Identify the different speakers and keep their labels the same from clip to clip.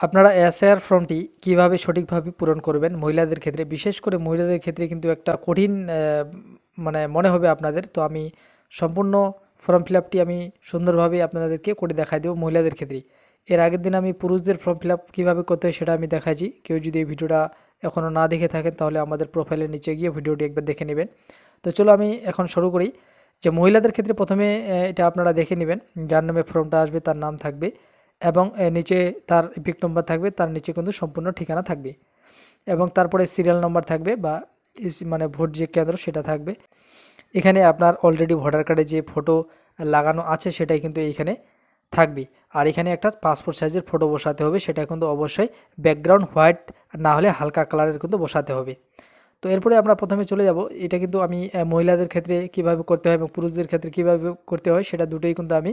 Speaker 1: আপনারা এসআইআর ফর্মটি কিভাবে সঠিকভাবে পূরণ করবেন মহিলাদের ক্ষেত্রে, বিশেষ করে মহিলাদের ক্ষেত্রে কিন্তু একটা কঠিন মানে মনে হবে আপনাদের। তো আমি সম্পূর্ণ ফর্ম ফিল আপটি আমি সুন্দরভাবে আপনাদেরকে করে দেখাই দেবো মহিলাদের ক্ষেত্রে। এর আগের দিন আমি পুরুষদের ফর্ম ফিল আপ কীভাবে করতে হয় সেটা আমি দেখাইছি। কেউ যদি এই ভিডিওটা এখনও না দেখে থাকেন তাহলে আমাদের প্রোফাইলের নিচে গিয়ে ভিডিওটি একবার দেখে নেবেন। তো চলো আমি এখন শুরু করি। যে মহিলাদের ক্ষেত্রে প্রথমে এটা আপনারা দেখে নেবেন, যার নামে ফর্মটা আসবে তার নাম থাকবে এবং নিচে তার ইপিক নম্বর থাকবে, তার নিচে কিন্তু সম্পূর্ণ ঠিকানা থাকবে এবং তারপরে সিরিয়াল নম্বর থাকবে বা মানে ভোট যে কেন্দ্র সেটা থাকবে। এখানে আপনার অলরেডি ভোটার কার্ডে যে ফটো লাগানো আছে সেটাই কিন্তু এইখানে থাকবে। আর এখানে একটা পাসপোর্ট সাইজের ফটো বসাতে হবে, সেটা কিন্তু অবশ্যই ব্যাকগ্রাউন্ড হোয়াইট না হলে হালকা কালারের কিন্তু বসাতে হবে। তো এরপরে আমরা প্রথমে চলে যাব, এটা কিন্তু আমি মহিলাদের ক্ষেত্রে কিভাবে করতে হয় এবং পুরুষদের ক্ষেত্রে কিভাবে করতে হয় সেটা দুটোই কিন্তু আমি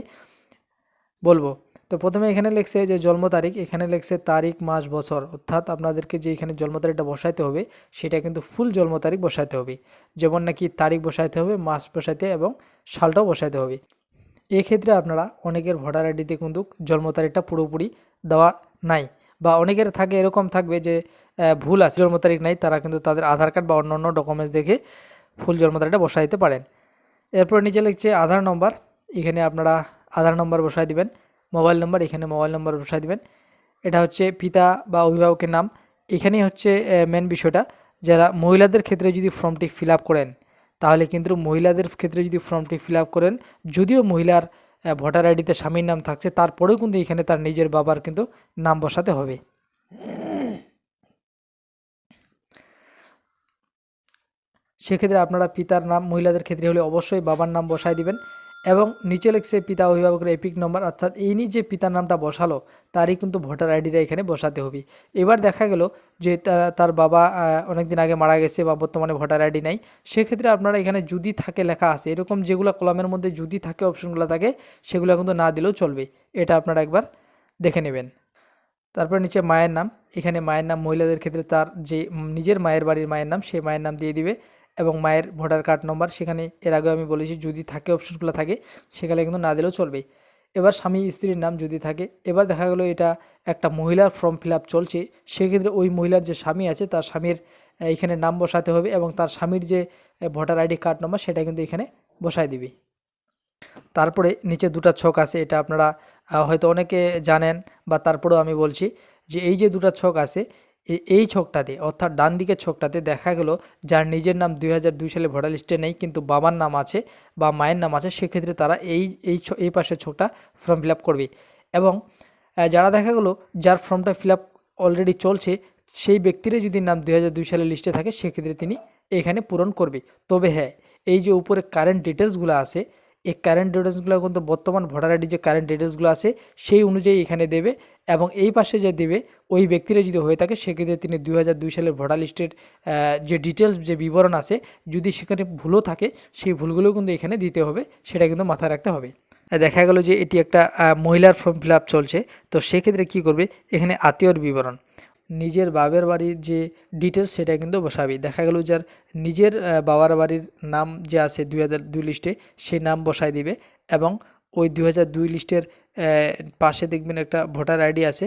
Speaker 1: বলবো। তো প্রথমে এখানে লিখছে যে জন্ম তারিখ, এখানে লিখছে তারিখ মাস বছর, অর্থাৎ আপনাদেরকে যে এখানে জন্ম তারিখটা বসাইতে হবে সেটা কিন্তু ফুল জন্ম তারিখ বসাইতে হবে। যেমন নাকি তারিখ বসাইতে হবে, মাস বসাইতে এবং সালটাও বসাইতে হবে। এক্ষেত্রে আপনারা অনেকের ভোটার আইডিতে কিন্তু জন্ম তারিখটা পুরোপুরি দেওয়া নাই, বা অনেকের থাকে এরকম থাকবে যে ভুল আছে, জন্ম তারিখ নাই, তারা কিন্তু তাদের আধার কার্ড বা অন্যান্য ডকুমেন্টস দেখে ফুল জন্ম তারিখটা বসাইতে পারেন। এরপর নিচে লিখছে আধার নম্বর, এখানে আপনারা আধার নম্বর বসাই দিবেন। মোবাইল নম্বর, এখানে মোবাইল নম্বর বসাই দিবেন। এটা হচ্ছে পিতা বা অভিভাবকের নাম। এখানেই হচ্ছে মেন বিষয়টা, যারা মহিলাদের ক্ষেত্রে যদি ফর্মটি ফিল আপ করেন তাহলে কিন্তু মহিলাদের ক্ষেত্রে যদি ফর্মটি ফিল আপ করেন, যদিও মহিলার ভোটার আইডিতে স্বামীর নাম থাকছে তারপরেও কিন্তু এখানে তার নিজের বাবার কিন্তু নাম বসাতে হবে। সেক্ষেত্রে আপনারা পিতার নাম মহিলাদের ক্ষেত্রে হলে অবশ্যই বাবার নাম বসাই দিবেন এবং নিচে লিখছে পিতা অভিভাবকের এপিক নম্বর, অর্থাৎ এই নিয়ে যে পিতার নামটা বসালো তারই কিন্তু ভোটার আইডিটা এখানে বসাতে হবে। এবার দেখা গেল যে তার বাবা অনেক দিন আগে মারা গেছে বা বর্তমানে ভোটার আইডি নাই, সেক্ষেত্রে আপনারা এখানে যদি থাকে লেখা আছে, এরকম যেগুলো কলামের মধ্যে যদি থাকে অপশনগুলো থাকে সেগুলো কিন্তু না দিলেও চলবে। এটা আপনারা একবার দেখে নেবেন। তারপর নিচে মায়ের নাম, এখানে মায়ের নাম মহিলাদের ক্ষেত্রে তার যে নিজের মায়ের বাড়ির মায়ের নাম সেই মায়ের নাম দিয়ে দিবে এবং মায়ের ভোটার কার্ড নম্বর, সেখানে এর আগে আমি বলেছি যদি থাকে অপশনগুলো থাকে সেখানে কিন্তু না দিলেও চলবে। এবার স্বামী স্ত্রীর নাম যদি থাকে, এবার দেখা গেলো এটা একটা মহিলার ফর্ম ফিল আপ চলছে, সেক্ষেত্রে ওই মহিলার যে স্বামী আছে তার স্বামীর এখানে নাম বসাতে হবে এবং তার স্বামীর যে ভোটার আইডি কার্ড নম্বর সেটা কিন্তু এখানে বসায় দিবি। তারপরে নিচে দুটো ছক আছে, এটা আপনারা হয়তো অনেকে জানেন বা তারপরেও আমি বলছি যে এই যে দুটো ছক আছে, এই ছকটাতে অর্থাৎ ডান দিকের ছকটাতে দেখা গেল যার নিজের নাম 2002 সালে ভোটার লিস্টে নেই কিন্তু বাবার নাম আছে বা মায়ের নাম আছে, সেক্ষেত্রে তারা এই পাশের ছকটা ফর্ম ফিল আপ করবে। এবং যারা দেখা গেলো যার ফর্মটা ফিল আপ অলরেডি চলছে সেই ব্যক্তিরই যদি নাম 2002 সালের লিস্টে থাকে সেক্ষেত্রে তিনি এখানে পূরণ করবে। তবে হ্যাঁ, এই যে উপরে কারেন্ট ডিটেলসগুলো আছে, এই কারেন্ট ডিটেলসগুলো কিন্তু বর্তমান ভোটার আইডি যে কারেন্ট ডিটেলসগুলো আছে সেই অনুযায়ী এখানে দেবে এবং এই পাশে যে দেবে ওই ব্যক্তিরা যদি হয়ে থাকে সেক্ষেত্রে তিনি 2002 সালের ভোটার লিস্টের যে ডিটেলস যে বিবরণ আছে যদি সেখানে ভুলও থাকে সেই ভুলগুলো কিন্তু এখানে দিতে হবে, সেটা কিন্তু মাথায় রাখতে হবে। দেখা গেল যে এটি একটা মহিলার ফর্ম ফিল আপ চলছে, তো সেক্ষেত্রে কি করবে, এখানে আত্মীয়র বিবরণ নিজের বাবার বাড়ির যে ডিটেলস সেটা কিন্তু বসাবে। দেখা গেল যার নিজের বাবার বাড়ির নাম যে আছে 2002 লিস্টে সেই নাম বসায় দিবে এবং ওই 2002 লিস্টের পাশে দেখবেন একটা ভোটার আইডি আছে,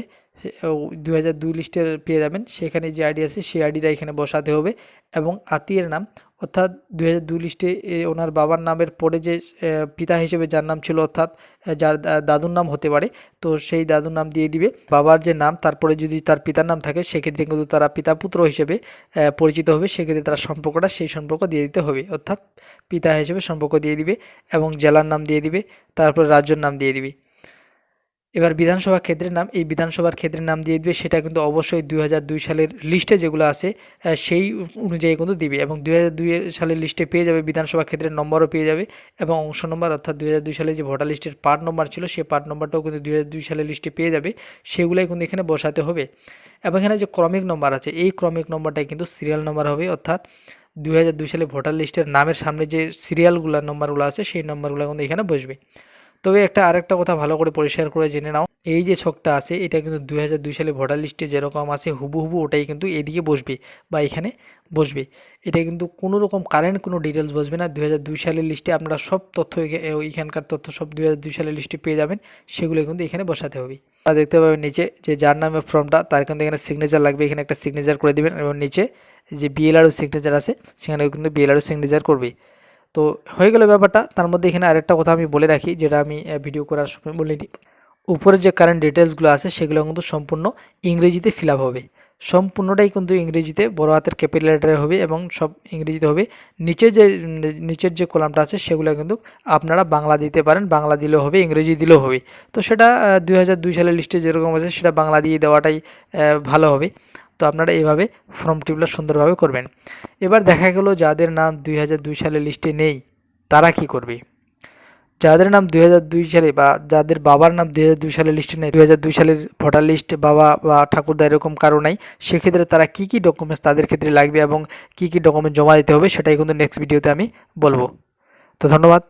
Speaker 1: 2002 লিস্টের পেয়ে যাবেন, সেখানে যে আইডি আছে সেই আইডিটা এখানে বসাতে হবে এবং আত্মীয়ের নাম অর্থাৎ 2002 লিস্টে ওনার বাবার নামের পরে যে পিতা হিসেবে যার নাম ছিল অর্থাৎ যার দাদুর নাম হতে পারে, তো সেই দাদুর নাম দিয়ে দিবে। বাবার যে নাম তারপরে যদি তার পিতার নাম থাকে সেক্ষেত্রে কিন্তু তারা পিতা পুত্র হিসেবে পরিচিত হবে, সেক্ষেত্রে তার সম্পর্কটা সেই সম্পর্ক দিয়ে দিতে হবে, অর্থাৎ পিতা হিসেবে সম্পর্ক দিয়ে দিবে এবং জেলার নাম দিয়ে দিবে, তারপরে রাজ্যের নাম দিয়ে দিবে। এবার বিধানসভা ক্ষেত্রের নাম, এই বিধানসভার ক্ষেত্রের নাম দিয়ে দিবে, সেটা কিন্তু অবশ্যই 2002 সালের লিস্টে যেগুলো আছে সেই অনুযায়ী কিন্তু দিবে এবং 2002 সালের লিস্টে পেয়ে যাবে, বিধানসভা ক্ষেত্রের নম্বরও পেয়ে যাবে এবং অংশ নম্বর অর্থাৎ 2002 সালে যে ভোটার লিস্টের পার্ট নম্বর ছিল সেই পার্ট নম্বরটাও কিন্তু 2002 সালের লিস্টে পেয়ে যাবে, সেগুলোই কিন্তু এখানে বসাতে হবে। এবং এখানে যে ক্রমিক নম্বর আছে এই ক্রমিক নম্বরটাই কিন্তু সিরিয়াল নম্বর হবে, অর্থাৎ 2002 সালে ভোটার লিস্টের নামের সামনে যে সিরিয়ালগুলো নম্বরগুলো আছে সেই নম্বরগুলো কিন্তু এখানে বসবে। তবে আরেকটা কথা ভালো করে পরিষ্কার করে জেনে নাও, এই যে ছকটা আছে এটা কিন্তু 2002 সালে ভোটার লিস্টে যেরকম আছে হুবহু ওটাই কিন্তু এদিকে বসবে বা এখানে বসবে। এটা কিন্তু কোনো রকম কারেন্ট কোনো ডিটেলস বসবে না। 2002 সালের লিস্টে আপনারা সব তথ্য এখানকার তথ্য সব 2002 সালের লিস্টে পেয়ে যাবেন, সেগুলো কিন্তু এখানে বসাতে হবে। আপনারা দেখতে পাবেন নিচে যে যার নামে ফর্মটা তার কিন্তু এখানে সিগনেচার লাগবে, এখানে একটা সিগনেচার করে দেবেন এবং নিচে যে বিএলআরও সিগনেচার আছে সেখানে কিন্তু বিএলআরও সিগনেচার করবে। তো হয়ে গেল ব্যাপারটা। তার মধ্যে এখানে আরেকটা কথা আমি বলে রাখি, যেটা আমি ভিডিও করার সময় বলিনি। উপরে যে কারেন্ট ডিটেলসগুলো আছে সেগুলো কিন্তু সম্পূর্ণ ইংরেজিতে ফিল আপ হবে, সম্পূর্ণটাই কিন্তু ইংরেজিতে বড় হাতের ক্যাপিটাল লেটারে হবে এবং সব ইংরেজিতে হবে। নিচের যে কলামটা আছে সেগুলো কিন্তু আপনারা বাংলা দিতে পারেন, বাংলা দিলেও হবে, ইংরেজি দিলেও হবে। তো সেটা 2002 সালের লিস্টে যেরকম আছে সেটা বাংলা দিয়ে দেওয়াটাই ভালো হবে। তো আপনারা এইভাবে ফর্ম টিপলা সুন্দরভাবে করবেন। এবার দেখা গেল যাদের নাম 2002 সালের লিস্টে নেই তারা কি করবে? যাদের নাম 2002 সালে বা যাদের বাবার নাম 2002 সালের লিস্টে নেই, 2002 সালের ভোটার লিস্ট বাবা বা ঠাকুরদা এরকম কারো নাই, সেক্ষেত্রে তারা কি কি ডকুমেন্টস তাদের ক্ষেত্রে লাগবে এবং কি কি ডকুমেন্ট জমা দিতে হবে সেটাই কিন্তু নেক্সট ভিডিওতে আমি বলবো। তো ধন্যবাদ।